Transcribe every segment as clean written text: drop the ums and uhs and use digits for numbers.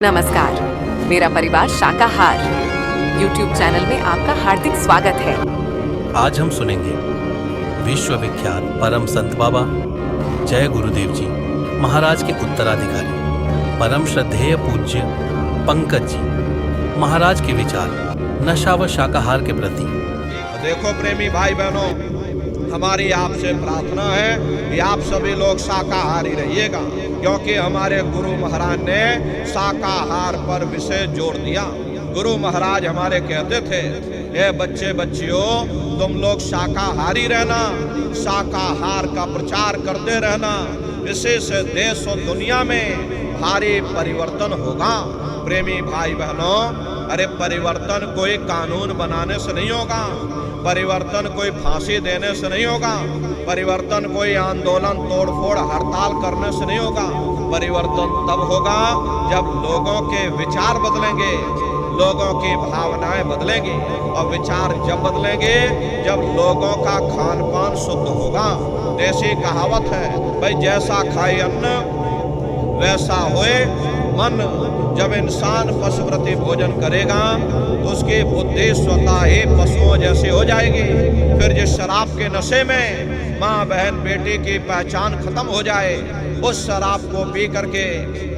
नमस्कार, मेरा परिवार शाकाहार YouTube चैनल में आपका हार्दिक स्वागत है। आज हम सुनेंगे विश्वविख्यात परम संत बाबा जय गुरुदेव जी महाराज के उत्तराधिकारी परम श्रद्धेय पूज्य पंकज जी महाराज के विचार नशा व शाकाहार के प्रति। देखो प्रेमी भाई बहनों, हमारी आपसे प्रार्थना है कि आप सभी लोग शाकाहारी रहिएगा, क्योंकि हमारे गुरु महाराज ने शाकाहार पर विशेष जोर दिया। गुरु महाराज हमारे कहते थे, ये बच्चे बच्चियों तुम लोग शाकाहारी रहना, शाकाहार का प्रचार करते रहना, इसी से देश और दुनिया में भारी परिवर्तन होगा। प्रेमी भाई बहनों, अरे परिवर्तन कोई कानून बनाने से नहीं होगा, परिवर्तन कोई फांसी देने से नहीं होगा, परिवर्तन कोई आंदोलन तोड़फोड़ हड़ताल करने से नहीं होगा। परिवर्तन तब होगा जब लोगों के विचार बदलेंगे, लोगों की भावनाएं बदलेंगी, और विचार जब बदलेंगे जब लोगों का खान पान शुद्ध होगा। देसी कहावत है भाई, जैसा खाए अन्न वैसा होए मन। जब इंसान पशुप्रति भोजन करेगा तो उसकी बुद्धि स्वतः ही पशुओं जैसी हो जाएगी। फिर जिस शराब के नशे में माँ बहन बेटी की पहचान खत्म हो जाए, उस शराब को पी करके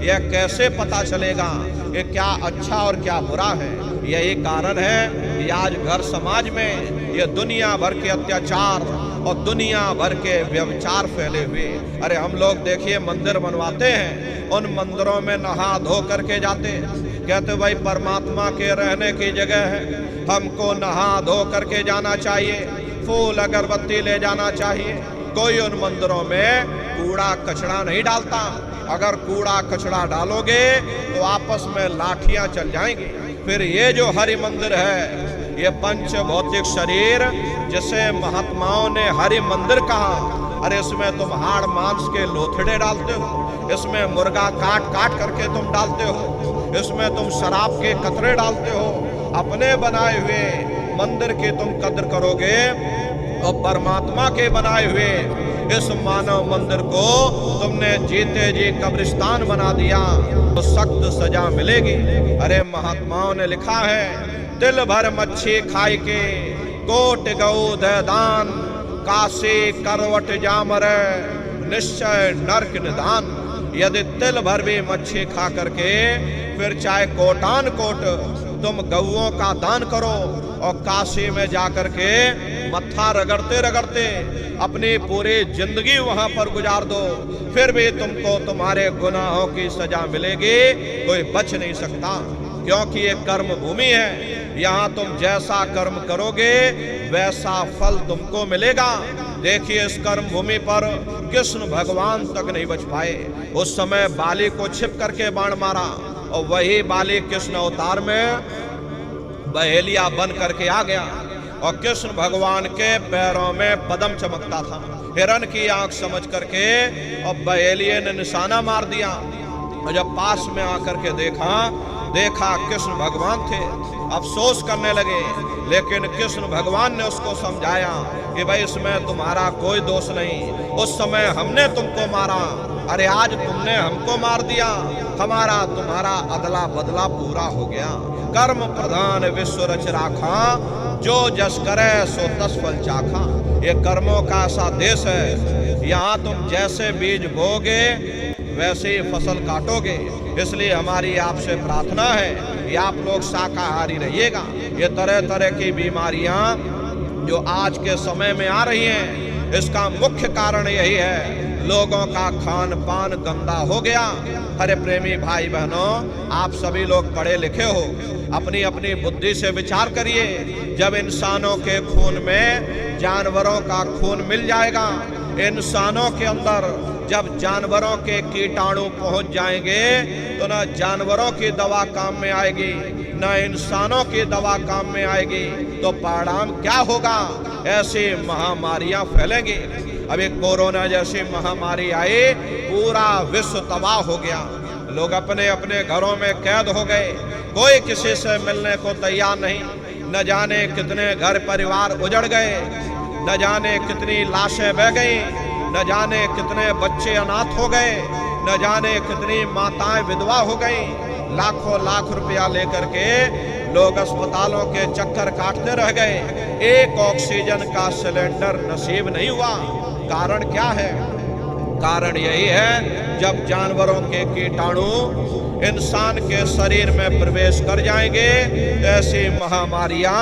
यह कैसे पता चलेगा कि क्या अच्छा और क्या बुरा है। यही कारण है कि आज घर समाज में ये दुनिया भर के अत्याचार और दुनिया भर के व्यभिचार फैले हुए। अरे हम लोग देखिए मंदिर बनवाते हैं, उन मंदिरों में नहा धो करके जाते, कहते भाई परमात्मा के रहने की जगह है, हमको नहा धो करके जाना चाहिए, फूल अगरबत्ती ले जाना चाहिए। कोई उन मंदिरों में कूड़ा कचरा नहीं डालता। अगर कूड़ा कचरा डालोगे तो आपस में लाठियां चल जाएंगी। फिर ये जो हरि मंदिर है, ये पंच भौतिक शरीर जिसे महात्माओं ने हरि मंदिर कहा, अरे इसमें तुम हाड़ मांस के लोथड़े डालते हो, इसमें मुर्गा काट काट करके तुम डालते हो, इसमें तुम शराब के कतरे डालते हो। अपने बनाए हुए मंदिर की तुम कद्र करोगे तो परमात्मा के बनाए हुए इस मानव मंदिर को तुमने जीते जी कब्रिस्तान बना दिया तो सख्त सजा मिलेगी। अरे महात्माओं ने लिखा है, तिल भर मच्छी खाई के कोट गऊ दे दान, काशी करवट जामर निश्चय नरक निदान। यदि तिल भर भी मच्छी खा करके फिर चाहे कोटान कोट तुम गऊओं का दान करो और काशी में जाकर के मत्था रगड़ते रगड़ते अपनी पूरी जिंदगी वहां पर गुजार दो, फिर भी तुमको तुम्हारे गुनाहों की सजा मिलेगी, कोई बच नहीं सकता। क्योंकि ये कर्म भूमि है, यहाँ तुम जैसा कर्म करोगे वैसा फल तुमको मिलेगा। देखिए इस कर्म भूमि पर कृष्ण भगवान तक नहीं बच पाए। उस समय बाली को छिप करके बाण मारा और वही बाली कृष्ण अवतार में बहेलिया बन करके आ गया, और कृष्ण भगवान के पैरों में पदम चमकता था। हिरण की आंख समझ करके और बहेलिये ने निशाना मार दिया, और जब पास में आकर के देखा कृष्ण भगवान थे, अफसोस करने लगे। लेकिन कृष्ण भगवान ने उसको समझाया कि भाई इसमें तुम्हारा कोई दोष नहीं, उस समय हमने तुमको मारा, अरे आज तुमने हमको मार दिया, हमारा तुम्हारा अदला बदला पूरा हो गया। कर्म प्रधान विश्व रच राखा, जो जस करे सो तस फल चाखा। ये कर्मों का ऐसा देश है, यहाँ तुम जैसे बीज बोगे वैसे ही फसल काटोगे। इसलिए हमारी आपसे प्रार्थना है कि आप लोग शाकाहारी रहिएगा। ये तरह तरह की बीमारियां जो आज के समय में आ रही हैं, इसका मुख्य कारण यही है, लोगों का खान पान गंदा हो गया। अरे प्रेमी भाई बहनों, आप सभी लोग पढ़े लिखे हो, अपनी अपनी बुद्धि से विचार करिए। जब इंसानों के खून में जानवरों का खून मिल जाएगा, इंसानों के अंदर जब जानवरों के कीटाणु पहुंच जाएंगे तो न जानवरों की दवा काम में आएगी, न इंसानों की दवा काम में आएगी, तो परिणाम क्या होगा? ऐसी महामारियां फैलेंगी। अभी कोरोना जैसी महामारी आई, पूरा विश्व तबाह हो गया, लोग अपने अपने घरों में कैद हो गए, कोई किसी से मिलने को तैयार नहीं। न जाने कितने घर परिवार उजड़ गए, न जाने कितनी लाशें बह गई, न जाने कितने बच्चे अनाथ हो गए, न जाने कितनी माताएं विधवा हो गई। लाखों लाख रुपया लेकर के लोग अस्पतालों के चक्कर काटते रह गए, एक ऑक्सीजन का सिलेंडर नसीब नहीं हुआ। कारण क्या है? कारण यही है, जब जानवरों के कीटाणु इंसान के शरीर में प्रवेश कर जाएंगे तो ऐसी महामारियां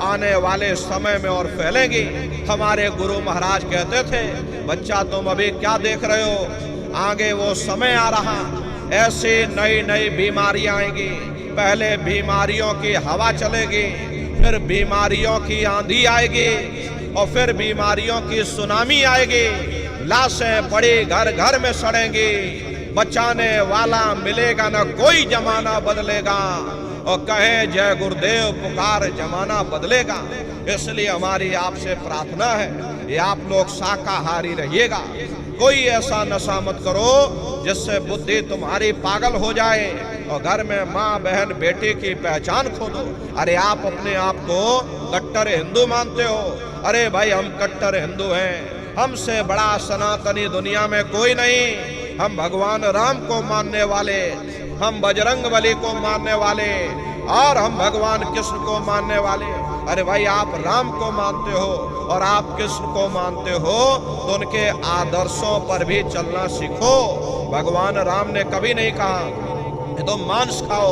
आने वाले समय में और फैलेंगी। हमारे गुरु महाराज कहते थे, बच्चा तुम अभी क्या देख रहे हो, आगे वो समय आ रहा, ऐसी नई नई बीमारियां आएंगी। पहले बीमारियों की हवा चलेगी, फिर बीमारियों की आंधी आएगी और फिर बीमारियों की सुनामी आएगी। लाशें बड़ी घर घर में सड़ेंगी, बचाने वाला मिलेगा न कोई, जमाना बदलेगा। और कहे जय गुरुदेव पुकार, जमाना बदलेगा। इसलिए हमारी आपसे प्रार्थना है, ये आप लोग शाकाहारी रहिएगा। कोई ऐसा नशा मत करो जिससे बुद्धि तुम्हारी पागल हो जाए और घर में माँ बहन बेटी की पहचान खो दो। अरे आप अपने आप को कट्टर हिंदू मानते हो, अरे भाई हम कट्टर हिंदू हैं, हमसे बड़ा सनातनी दुनिया में कोई नहीं। हम भगवान राम को मानने वाले, हम बजरंगबली को मानने वाले और हम भगवान कृष्ण को मानने वाले। अरे भाई आप राम को मानते हो और आप कृष्ण को मानते हो तो उनके आदर्शों पर भी चलना सीखो। भगवान राम ने कभी नहीं कहा कि तुम मांस खाओ,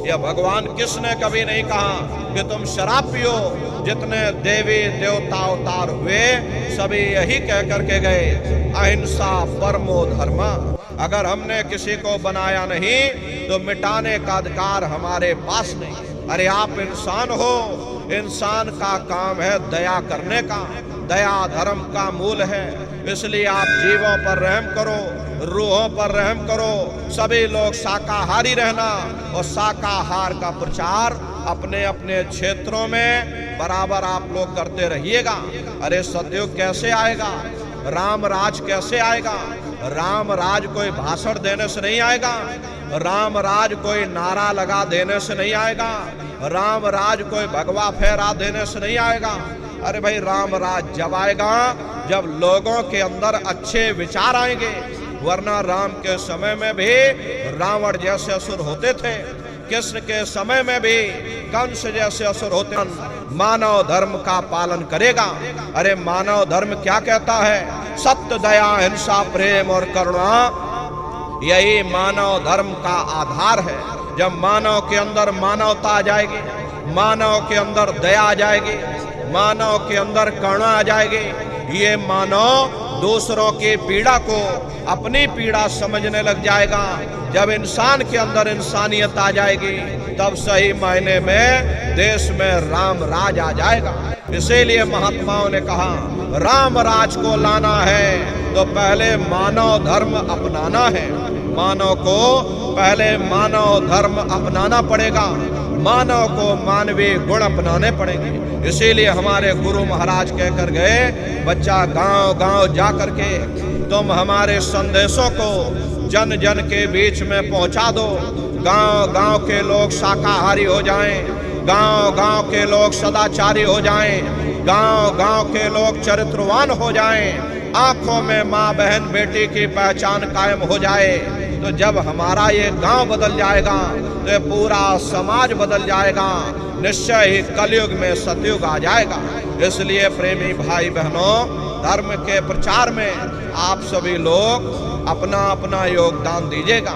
या भगवान कृष्ण ने कभी नहीं कहा कि तुम शराब पियो। जितने देवी देवता अवतार हुए सभी यही कह करके गए, अहिंसा परमो धर्मा। अगर हमने किसी को बनाया नहीं तो मिटाने का अधिकार हमारे पास नहीं। अरे आप इंसान हो, इंसान का काम है दया करने का, दया धर्म का मूल है। इसलिए आप जीवों पर रहम करो, रूहों पर रहम करो। सभी लोग शाकाहारी रहना और शाकाहार का प्रचार अपने अपने क्षेत्रों में बराबर आप लोग करते रहिएगा। अरे सतयुग कैसे आएगा, राम राज कैसे आएगा? राम राज कोई भाषण देने से नहीं आएगा, राम राज कोई नारा लगा देने से नहीं आएगा, राम राज कोई भगवा फहरा देने से नहीं आएगा। अरे भाई राम राज जब आएगा जब लोगों के अंदर अच्छे विचार आएंगे, वरना राम के समय में भी रावण जैसे असुर होते थे, कृष्ण के समय में भी कंस जैसे असुर होते। मानव धर्म का पालन करेगा। अरे मानव धर्म क्या कहता है? सत्य, दया, हिंसा, प्रेम और करुणा, यही मानव धर्म का आधार है। जब मानव के अंदर मानवता आ जाएगी, मानव के अंदर दया आ जाएगी, मानव के अंदर करुणा आ जाएगी, ये मानव दूसरों की पीड़ा को अपनी पीड़ा समझने लग जाएगा। जब इंसान के अंदर इंसानियत आ जाएगी तब सही मायने में देश में राम राज आ जाएगा। इसीलिए महात्माओं ने कहा राम राज को लाना है तो पहले मानव धर्म अपनाना है। मानव को पहले मानव धर्म अपनाना पड़ेगा, मानव को मानवीय गुण अपनाने पड़ेंगे। इसीलिए हमारे गुरु महाराज कहकर गए, बच्चा गांव गांव जा करके तुम हमारे संदेशों को जन जन के बीच में पहुंचा दो। गांव गांव के लोग शाकाहारी हो जाएं, गांव गांव के लोग सदाचारी हो जाएं, गांव गांव के लोग चरित्रवान हो जाएं, आंखों में माँ बहन बेटी की पहचान कायम हो जाए। तो जब हमारा ये गांव बदल जाएगा तो ये पूरा समाज बदल जाएगा, निश्चय ही कलयुग में सतयुग आ जाएगा। इसलिए प्रेमी भाई बहनों, धर्म के प्रचार में आप सभी लोग अपना अपना योगदान दीजिएगा।